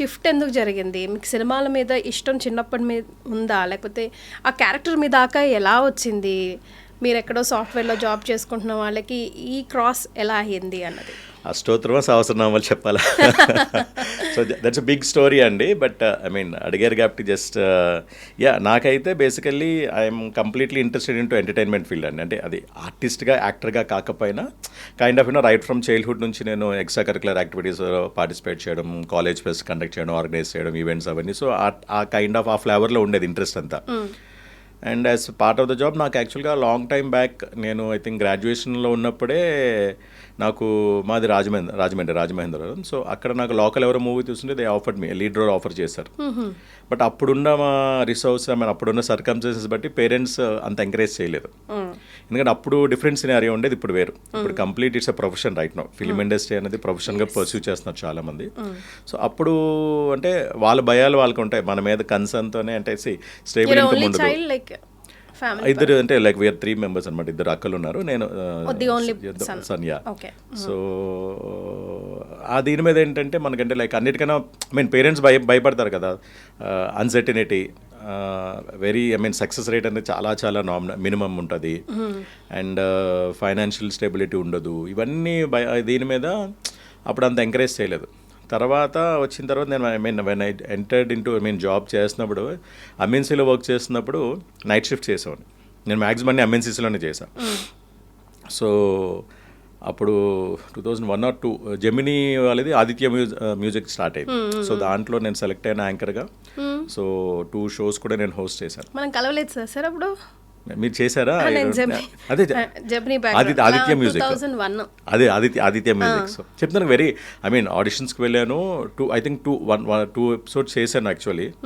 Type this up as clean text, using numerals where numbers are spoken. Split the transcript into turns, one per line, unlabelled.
Shift ఎందుకు జరిగింది? మీకు సినిమాల మీద ఇష్టం చిన్నప్పటి మీద ఉందా? లేకపోతే ఆ క్యారెక్టర్ మీ దాకా ఎలా వచ్చింది? మీరు ఎక్కడో సాఫ్ట్వేర్లో జాబ్ చేసుకుంటున్న వాళ్ళకి ఈ క్రాస్ ఎలా అయ్యింది అన్నది.
అష్టోత్తరమా సహస్రనామాలు చెప్పాలా? So that's a big story అండి. బట్ ఐ మీన్ అడిగారు కాబట్టి జస్ట్ నాకైతే basically I'm completely interested in to entertainment field అండి. అంటే అది ఆర్టిస్ట్గా యాక్టర్గా కాకపోయినా kind of right from childhood నుంచి నేను ఎక్స్ట్రా కరికులర్ యాక్టివిటీస్ పార్టిసిపేట్ చేయడం, కాలేజ్ ఫెస్ట్ కండక్ట్ చేయడం, ఆర్గనైజ్ చేయడం, ఈవెంట్స్ అవన్నీ. సో ఆ కైండ్ ఆఫ్ ఆ ఫ్లేవర్లో ఉండేది ఇంట్రెస్ట్ అంతా. And as part of the job నాకు యాక్చువల్గా లాంగ్ టైమ్ బ్యాక్ నేను ఐ థింక్ గ్రాడ్యుయేషన్లో ఉన్నప్పుడే నాకు మాది రాజమహేంద్రవరం. సో అక్కడ నాకు లోకల్ ఎవరో మూవీ చూస్తుంటే they offered me lead role offer చేశారు. బట్ అప్పుడున్న మా రిసోర్స్ అప్పుడున్న సర్కమ్స్టెన్సెస్ బట్టి పేరెంట్స్ అంత ఎంకరేజ్ చేయలేదు. ఎందుకంటే అప్పుడు డిఫరెంట్ సినారియో ఉండేది, ఇప్పుడు వేరు. ఇప్పుడు complete it's a profession right now. Film industry అనేది ప్రొఫెషన్గా పర్సూ చేస్తున్నారు చాలామంది. సో అప్పుడు అంటే వాళ్ళ భయాలు వాళ్ళకు ఉంటాయి, మన మీద కన్సర్న్తోనే. అంటే స్టేబుల్ ఇన్కమ్ ఉండదు. ఇద్దరు అంటే లైక్ వీఆర్ 3 members అనమాట. ఇద్దరు అక్కలు ఉన్నారు, నేను సన్. సో ఆ దీని మీద ఏంటంటే మనకంటే లైక్ అన్నిటికన్నా పేరెంట్స్ భయపడతారు కదా. అన్సర్టనిటీ, సక్సెస్ రేట్ అనేది చాలా మినిమం ఉంటుంది. అండ్ ఫైనాన్షియల్ స్టెబిలిటీ ఉండదు. ఇవన్నీ దీని మీద అప్పుడు అంత ఎంకరేజ్ చేయలేదు. తర్వాత వచ్చిన తర్వాత నేను when I entered into job చేస్తున్నప్పుడు ఎంఎన్సీలో వర్క్ చేస్తున్నప్పుడు నైట్ షిఫ్ట్ చేసేవాడిని. నేను మ్యాక్సిమం అన్ని ఎంఎన్సీస్లోనే చేశాను. సో అప్పుడు 2001 or 2002 జెమినీ వాళ్ళది ఆదిత్య మ్యూజిక్ స్టార్ట్ అయింది. సో దాంట్లో నేను సెలెక్ట్ అయిన యాంకర్గా. సో 2 shows కూడా నేను హోస్ట్ చేశాను.
మనం కలవలేదు సార్ అప్పుడు.
మీరు చేశారా? అదే ఆదిత్య మ్యూజిక్, అదే ఆదిత్య మ్యూజిక్. సో చెప్తాను, ఆడిషన్స్కి వెళ్ళాను. 2 episodes చేశాను యాక్చువల్లీ.